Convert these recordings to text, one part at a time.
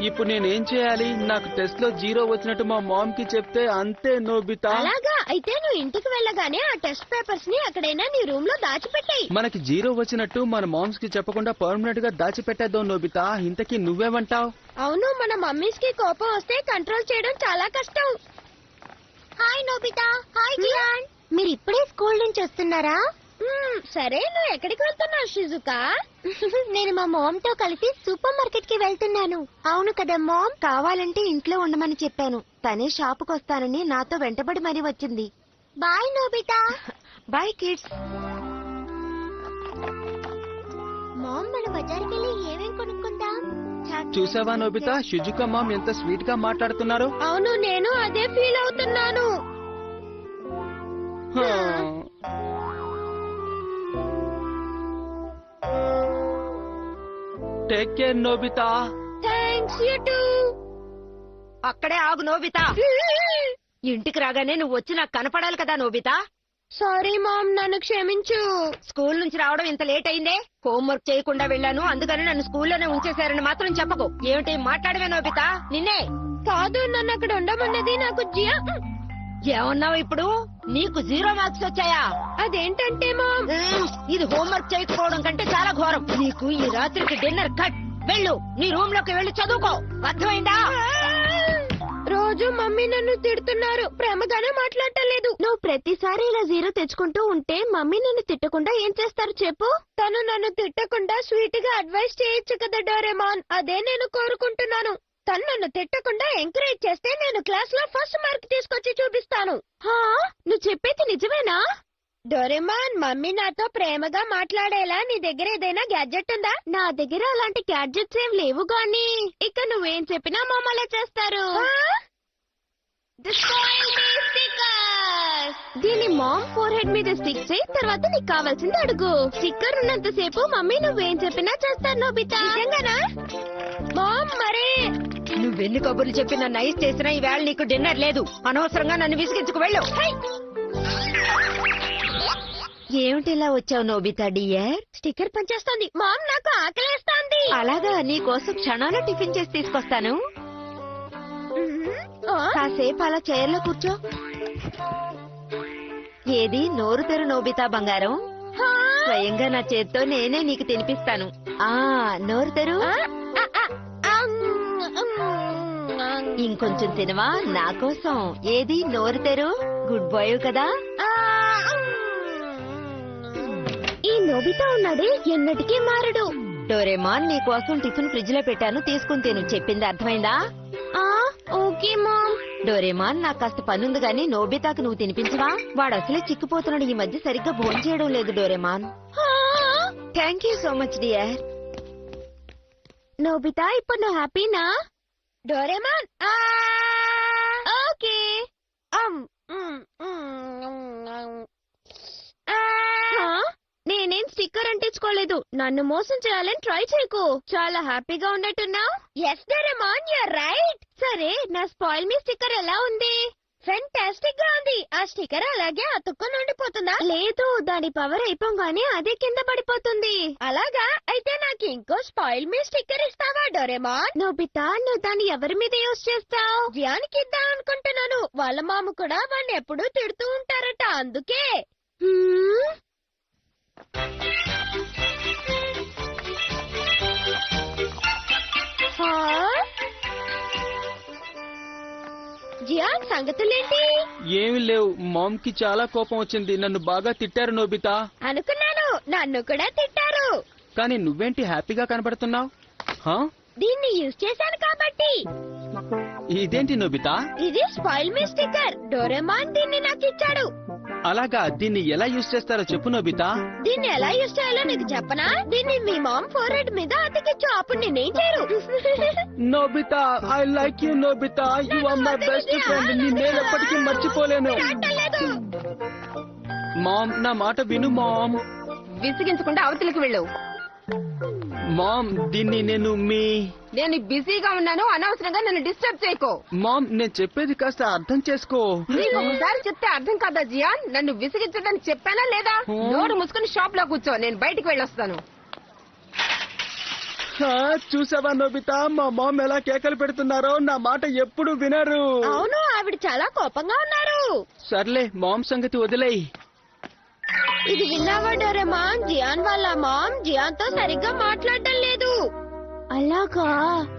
ఇప్పుడు నేనేం చేయాలి? నాకు టెస్ట్ లో 0 వచ్చినట్టు మా మామ్ కి చెప్తే అంతే నోబితా. అలాగా అయితే నువ్వు ఇంటికి వెళ్ళగానే ఆ టెస్ట్ పేపర్స్ ని ఎక్కడైనా నీ రూమ్ లో దాచిపెట్టాయి. మనకి 0 వచ్చినట్టు మన మామ్స్ కి చెప్పకుండా పర్మనెంట్ గా దాచిపెట్టేద్దాం నోబితా. ఇంతకీ నువ్వేమంటావ్? అవును, మన మమ్మీస్ కి కోపం వస్తే కంట్రోల్ చేయడం చాలా కష్టం. Hi Nobita. Hi Gian. మీరు ఇప్పుడే స్కూల్ నుంచి వస్తున్నారా? సరే, నువ్వు ఎక్కడికి వెళ్తున్నావు షిజుకా? నేను మా మామ్ తో కలిసి సూపర్ మార్కెట్ కి వెళ్తున్నాను. అవును కదా మామ్, కావాలంటే ఇంట్లో ఉండమని చెప్పాను. తనే షాపుకి వస్తానని నాతో వెంటబడి మరీ వచ్చింది. Bye Nobita. Bye kids. Mom, మన బజార్కి వెళ్ళి ఏమేం కొనుక్కుందాం? చూసావా నోబితా, షిజుకా మామ్ ఎంత స్వీట్ గా మాట్లాడుతున్నారు. అవును, నేను అదే ఫీల్ అవుతున్నాను. Take care Nobita. Thanks you too. అక్కడే ఆగు నోబితా. ఇంటికి రాగానే నువ్వు వచ్చి నాకు కనపడాలి కదా నోబితా. సారీ మామ్, నన్ను క్షమించు. స్కూల్ నుంచి రావడం ఇంత లేట్ అయిందే. హోంవర్క్ చేయకుండా వెళ్ళాను, అందుకని నన్ను స్కూల్లోనే ఉంచేశారని మాత్రం చెప్పకు. ఏమిటి మాట్లాడవే నోబితా? నిన్నే కాదు, నన్ను అక్కడ ఉండమన్నది నాకు జియా. ఏమన్నావు ఇప్పుడు? నీకు 0 మార్క్స్ వచ్చాయా? అదేంటంటే మామ్, ఇది హోంవర్క్ చేయకపోవడం కంటే చాలా ఘోరం. నీకు ఈ రాత్రికి డిన్నర్ కట్. వెళ్ళు, నీ రూమ్ లోకి వెళ్ళి చదువుకో. అర్థమైందా? రోజు మమ్మీ నన్ను తిడుతున్నారు, ప్రేమగానే మాట్లాడలేదు. నువ్వు ప్రతిసారి ఇలా 0 తెచ్చుకుంటూ ఉంటే మమ్మీ నన్ను తిట్టకుండా ఏం చేస్తారు చెప్పు? తను నన్ను తిట్టకుండా స్వీట్ గా అడ్వైస్ చేయొచ్చు కదా డోరేమాన్. అదే నేను కోరుకుంటున్నాను. తను నన్ను తిట్టకుండా ఎంకరేజ్ చేస్తే నేను క్లాస్ లో ఫస్ట్ మార్క్ తీసుకొచ్చి చూపిస్తాను. నువ్వు చెప్పేది నిజమేనా? డోరేమాన్, మమ్మీ నాతో ప్రేమగా మాట్లాడేలా నీ దగ్గర ఏదైనా గ్యాడ్జెట్ ఉందా? నా దగ్గర అలాంటి గ్యాడ్జెట్స్ ఏం లేవు గానీ ఇక నువ్వేం చెప్పినా మమ్మల్ని చేస్తారు. దీని మామ్ ఫోర్ హెడ్ మీద స్టిక్ చేయి, తర్వాత నీకు కావాల్సింది అడుగు. స్టిక్కర్ ఉన్నంత సేపు మమ్మీ నువ్వేం చెప్పినా చేస్తారు నోబితా. నిజంగానా మామ్? మరే నువ్వెన్ని కబుర్లు చెప్పి నన్ను నైస్ చేసినా ఈవేళ నీకు డిన్నర్ లేదు. అనవసరంగా నన్ను విసిగించుకు వెళ్ళు. ఏమిటి ఇలా వచ్చావు నోబితా డియర్? స్టిక్కర్ పనిచేస్తోంది మామ్, నాకు ఆకలేస్తోంది. అలాగా, నీ కోసం క్షణాన టిఫిన్ చేసి తీసుకొస్తాను. కాసేపు అలా చైర్లో కూర్చో. ఏది నోరు తెరు నోబితా బంగారం. స్వయంగా నా చేత్తో నేనే నీకు తినిపిస్తాను. నోరు తెరు. ఇంకొంచెం తినవా నా కోసం? ఏది నోరు తెరు. గుడ్ బాయ్ కదా. ఈ నోబితా ఉన్నాడే ఎన్నటికీ మారడు. డోరేమాన్, నీ కోసం టిఫిన్ ఫ్రిడ్జ్ లో పెట్టాను, తీసుకుని తిను. చెప్పింది అర్థమైందా? Okay ma'am. డోరేమాన్, నాకు కాస్త పనుంది గాని నోబితాకు నువ్వు తినిపించవా? వాడు అసలే చిక్కిపోతున్నాడు. ఈ మధ్య సరిగ్గా భోజనం చేయడం లేదు Doraemon. Thank you so much dear. Nobita, ఇప్పుడు నువ్వు హ్యాపీనా? Doraemon okay. నేనేం స్టిక్కర్ అంటించుకోలేదు. నన్ను మోసం చేయాలని ట్రై చేయకు. చాలా హ్యాపీగా ఉన్నట్టున్నావు. Yes Doraemon, your right. సరే, నా స్పాయిల్ మీ స్టిక్కర్ ఎలా ఉంది? ఫెంటాస్టిక్ గా ఉంది. ఆ స్టిక్కర్ అలాగే అతుక్కొని ఉండిపోతుందా? లేదు, దాని పవర్ అయిపోగానే అదే కింద పడిపోతుంది. అలాగా? అయితే నాకు ఇంకో స్పాయిల్ మీ స్టిక్కర్ ఇస్తావా డోరేమాన్? నోబితా, నువ్వు దాన్ని ఎవరి మీద యూజ్ చేస్తావు? జియానికి ఇద్దాం అనుకుంటున్నాను. వాళ్ళ మామ కూడా వాడిని ఎప్పుడూ తిడుతూ ఉంటారట, అందుకే. జియాన్, సంగతులేంటి? ఏమి లేవు. మామ్ కి చాలా కోపం వచ్చింది. నన్ను బాగా తిట్టారు నోబితా. అనుకున్నాను, నన్ను కూడా తిట్టారు. కానీ నువ్వేంటి హ్యాపీగా కనబడుతున్నావు? దీన్ని యూజ్ చేశాను కాబట్టి. ఇదేంటి నోబితా? ఇది స్పాయిల్ మీ స్టిక్కర్. డోరేమాన్ దీన్ని నాకు ఇచ్చాడు. అలాగా, దీన్ని ఎలా యూజ్ చేస్తారో చెప్పు నోబితా. దీన్ని ఎలా యూజ్ చేయాలో నీకు చెప్పనా? దీన్ని మీ మామ్ ఫోర్ హెడ్ మీద అతికిచ్చు, అప్పుడు నేనేం చేయరు. Nobita, I like you Nobita. You are my best friend. నేను ఎప్పటికీ మర్చిపోలేను. మామ్, నా మాట విను మామ్. విసిగించకుండా అవతలికి వెళ్ళు. మామ్, దీన్ని నేను బిజీగా ఉన్నాను, అనవసరంగా నన్ను డిస్టర్బ్ చేయకో. మామ్, నేను చెప్పేది కాస్త అర్థం చేసుకో. నీకు ఒకసారి చెప్తే అర్థం కాదా జియాన్? నన్ను విసిగించడానికి చెప్పానా లేదా? నోరు మూసుకుని షాప్ లో కూర్చో, నేను బయటికి వెళ్ళొస్తాను. చూసావా నోబితా, మా మామ్ ఎలా కేకలు పెడుతున్నారో, నా మాట ఎప్పుడు వినరు. అవును, ఆవిడ చాలా కోపంగా ఉన్నారు. సర్లే, మామ్ సంగతి వదిలేయి. ఇది విన్నావా డోరేమాన్? జియాన్ వాళ్ళ మామ్ జియాన్ తో సరిగ్గా మాట్లాడడం లేదు. అలాగా?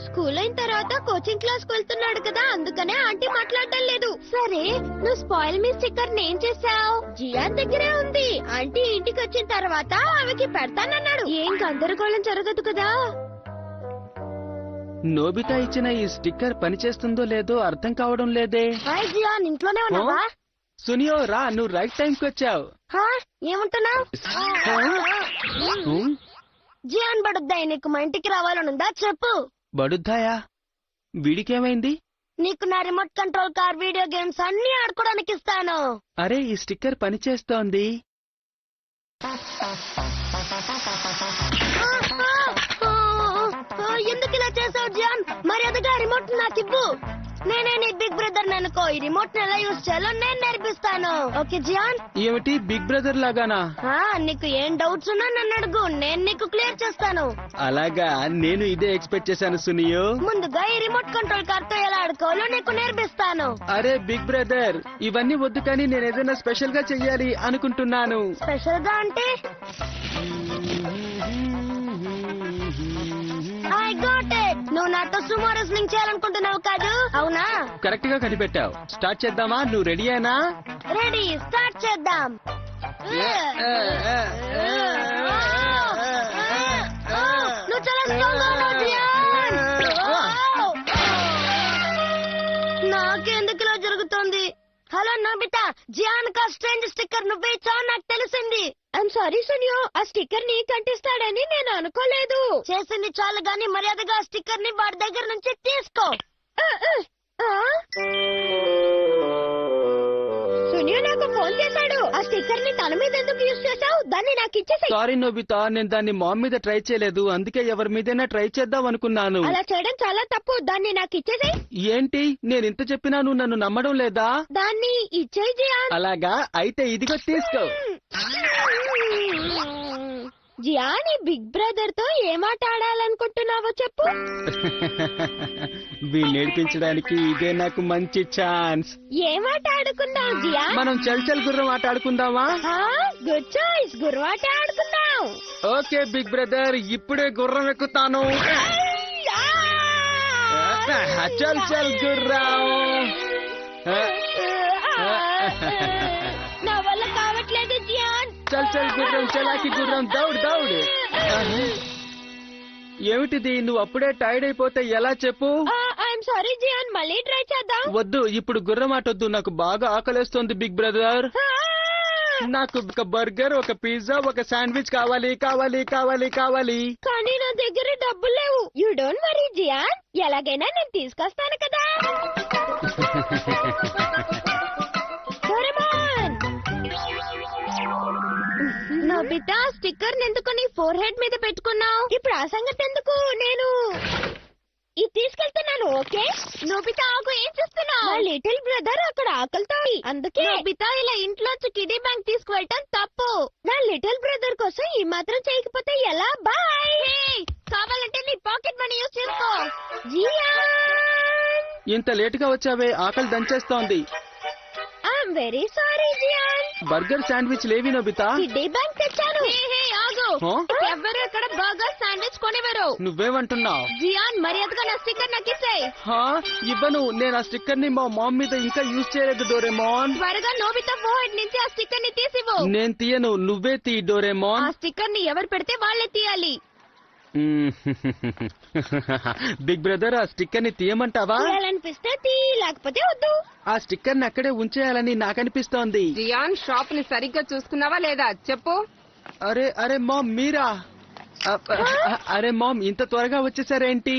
స్కూల్ అయిన తర్వాత కోచింగ్ క్లాస్ కు వెళ్తున్నాడు కదా, అందుకనే ఆంటీ మాట్లాడడం లేదు. సరే, నువ్వు స్పాయిల్ మీ స్టిక్కర్ ఏం చేసావు? జియాన్ దగ్గరే ఉంది. ఆంటీ ఇంటికి వచ్చిన తర్వాత ఆమెకి పెడతానన్నాడు. ఏం గందరగోళం జరగదు కదా. నోబితా ఇచ్చిన ఈ స్టిక్కర్ పనిచేస్తుందో లేదో అర్థం కావడం లేదే. హాయ్ జియాన్, ఇంట్లోనే ఉన్నావా? సునియో రా, నువ్వు రైట్ టైంకి వచ్చావు. ఏమంటున్నావు? హ్మ్? జియాన్ బడుద్దాయి, నీకు మా ఇంటికి రావాలనుందా చెప్పు. బడుద్దాయా? వీడికేమైంది? నీకు నా remote control car, video games అన్ని ఆడుకోవడానికి ఇస్తాను. అరే, ఈ స్టిక్కర్ పనిచేస్తోంది. ఎందుకు ఇలా చేసావు జియాన్? మర్యాదగా రిమోట్ నాకు ఇవ్వు. నేనే నీ బిగ్ బ్రదర్ అనుకో. ఈ రిమోట్ ఎలా యూజ్ చేయాలో నేను నేర్పిస్తాను. Okay Gian? ఏమిటి, బిగ్ బ్రదర్ లాగానా? నీకు ఏం డౌట్స్ ఉన్నా నన్ను అడుగు, నేను నీకు క్లియర్ చేస్తాను. అలాగా, నేను ఇదే ఎక్స్పెక్ట్ చేశాను సునియో. ముందుగా ఈ రిమోట్ కంట్రోల్ కార్ తో ఎలా ఆడుకోవాలో నీకు నేర్పిస్తాను. అరే బిగ్ బ్రదర్, ఇవన్నీ వద్దు, కానీ నేను ఏదైనా స్పెషల్ గా చెయ్యాలి అనుకుంటున్నాను. స్పెషల్ గా అంటే? I got it. నువ్వు నాతో సుమో రెస్లింగ్ చేయాలనుకుంటున్నావు కాదు, అవునా? కరెక్ట్ గా కనిపెట్టావు. స్టార్ట్ చేద్దామా? నువ్వు రెడీ అయినా? రెడీ, స్టార్ట్ చేద్దాం. నువ్వు చాలా స్ట్రాంగ్ గా ఉన్నావు జియాన్. నాకెందుకు ఇలా జరుగుతోంది? హలో నోబితా, జియాన్ కా స్ట్రేంజ్ స్టిక్కర్ నువ్వే ఇచ్చావు నాకు తెలిసింది. ఐఎమ్ సారీ సునియో, ఆ స్టిక్కర్ నీ కంటిస్తాడని నేను అనుకోలేదు. చేసింది చాలు గాని మర్యాదగా ఆ స్టిక్కర్ ని వాడి దగ్గర నుంచి తీసుకో. సునియో నాకు ఫోన్ చేశాడు. ఆ స్టిక్కర్ ని తన మీద ఎందుకు యూజ్ చేశావు? దాన్ని నాకు ఇచ్చేసాయి. సారీ నోబితా, నేను దాన్ని మామ్ మీద ట్రై చేయలేదు, అందుకే ఎవరి మీదైనా ట్రై చేద్దాం అనుకున్నాను. అలా చేయడం చాలా తప్పు. దాన్ని నాకు ఇచ్చేసాయి. ఏంటి, నేను ఇంత చెప్పినా నువ్వు నన్ను నమ్మడం లేదా? దాన్ని ఇచ్చేయి జియాన్. అలాగా, అయితే ఇదిగో తీసుకో. జియాన్, ఈ బిగ్ బ్రదర్ తో ఏమాట ఆడాలనుకుంటున్నావో చెప్పు. వీళ్ళు నేర్పించడానికి ఇదే నాకు మంచి ఛాన్స్. ఏమాట ఆడుకుందాం జియాన్? మనం చల్ చల్ గుర్రం ఆట ఆడుకుందామా? గుడ్ చాయిస్, గుర్రవాట ఆడుకుందాం. ఓకే బిగ్ బ్రదర్, ఇప్పుడే గుర్రం ఎక్కుతాను. చల్ చల్ గుర్రం. నా వల్ల కావట్లేదు జియాన్. చల్ చల్ గుర్రం, చలాకి గుర్రం, దౌడ్ దౌడ్. ఏమిటిది, నువ్వు అప్పుడే టైర్డ్ అయిపోతే ఎలా చెప్పు? ఐఎమ్ సారీ జియాన్, మళ్ళీ ట్రై చేద్దాం. వద్దు, ఇప్పుడు గుర్రం ఆట వద్దు, నాకు బాగా ఆకలేస్తోంది బిగ్ బ్రదర్. నాకు ఒక బర్గర్, ఒక పిజ్జా, ఒక శాండ్విచ్ కావాలి కావాలి కావాలి కావాలి. కానీ నా దగ్గర డబ్బులు లేవు. యూ డోంట్ వరీ జియాన్, ఎలాగైనా నేను తీసుకొస్తాను కదా. డోరేమాన్, నోబితా, స్టిక్కర్ ఎందుకు నీ ఫోర్ హెడ్ మీద పెట్టుకున్నావు? ఇప్పుడు ఆ సంగతి ఎందుకు, నేను ఇది తీసుకెళ్తున్నాను. ఓకే నోబితా, ఆగు, ఏం చేస్తున్నావు? నా లిటిల్ బ్రదర్ అక్కడ ఆకలితో, అందుకే నోబితా ఇలా ఇంట్లోంచి కిడీ బ్యాంక్ తీసుకువెళ్ళటం తప్పు. నా లిటిల్ బ్రదర్ కోసం ఈ మాత్రం చేయకపోతే ఎలా? బాయ్. కావాలంటే నీ పాకెట్ మనీ యూజ్ చేసుకో. జియాన్, ఇంత లేట్ గా వచ్చావే, ఆకలి దంచేస్తోంది. I'm very sorry Gian. Burger sandwich లేవి నోబితా. కిడ్డీ బ్యాంక్ తెచ్చాను. ఆగు, ఎవరు ఇక్కడ బర్గర్ శాండ్విచ్ కొనివ్వరు. నువ్వేమంటున్నావు? జియాన్, మర్యాదగా నా స్టిక్కర్ నాకు ఇచ్చేయ్. ఇవ్వను, నేను ఆ స్టిక్కర్ ని మా మామ్ మీద ఇంకా యూజ్ చేయలేదు డోరేమాన్. త్వరగా నోబితా ఫోర్ నుంచి ఆ స్టిక్కర్ ని తీసివ్వు. నేను తీయను, నువ్వే తీ డోరేమాన్. ఆ స్టిక్కర్ ని ఎవరు పెడితే వాళ్ళే తీయాలి. బిగ్ బ్రదర్, ఆ స్టిక్కర్ ని తీయమంటావా? తీయాలనిపిస్తే తీ, లేకపోతే వద్దు. ఆ స్టిక్కర్ ని అక్కడే ఉంచేయాలని నాకనిపిస్తోంది. జియాన్, షాప్ ని సరిగ్గా చూసుకున్నావా లేదా చెప్పు. అరే అరే మామ్, మీరా? అరే మామ్, ఇంత త్వరగా వచ్చేసారేంటి?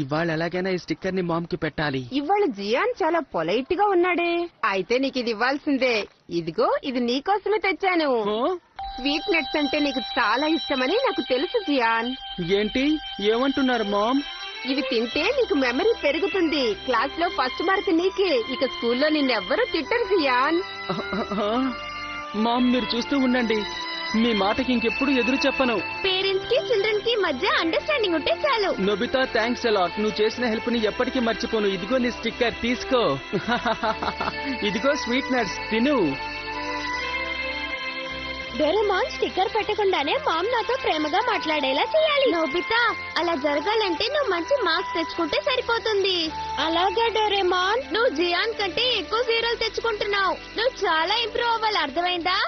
ఇవాళ ఎలాగైనా ఈ స్టిక్కర్ ని మామ్ కి పెట్టాలి. ఇవాళ జియాన్ చాలా పొలైట్ గా ఉన్నాడే. అయితే నీకు ఇది ఇవ్వాల్సిందే. ఇదిగో, ఇది నీకోసమే తెచ్చాను. స్వీట్ నట్స్ అంటే నీకు చాలా ఇష్టమని నాకు తెలుసు జియాన్. ఏంటి, ఏమంటున్నారు మామ్? ఇవి తింటే నీకు మెమరీ పెరుగుతుంది. క్లాస్ లో ఫస్ట్ మార్క్ నీకే. ఇక స్కూల్లో నిన్నెవ్వరూ తిట్టరు జియాన్. మామ్, మీరు చూస్తూ ఉండండి, మీ మాటకి ఇంకెప్పుడు ఎదురు చెప్పను. పేరెంట్స్ కి చిల్డ్రన్ కి మధ్య అండర్స్టాండింగ్ ఉంటే చాలు. Nobita thanks a lot. నువ్వు చేసిన హెల్ప్ ని ఎప్పటికీ మర్చిపోను. ఇదిగో నీ స్టిక్కర్ తీసుకో. ఇదిగో స్వీట్ నట్స్ తిను. డోరేమాన్ స్టిక్కర్ పెట్టకుండానే మామ్ నాతో ప్రేమగా మాట్లాడేలా చేయాలి. నోబితా, అలా జరగాలంటే నువ్వు మంచి మార్క్స్ తెచ్చుకుంటే సరిపోతుంది. అలాగే డోరేమాన్, నువ్వు జియాన్ కంటే ఎక్కువ జీరోలు తెచ్చుకుంటున్నావు. నువ్వు చాలా ఇంప్రూవ్ అవ్వాలి, అర్థమైందా?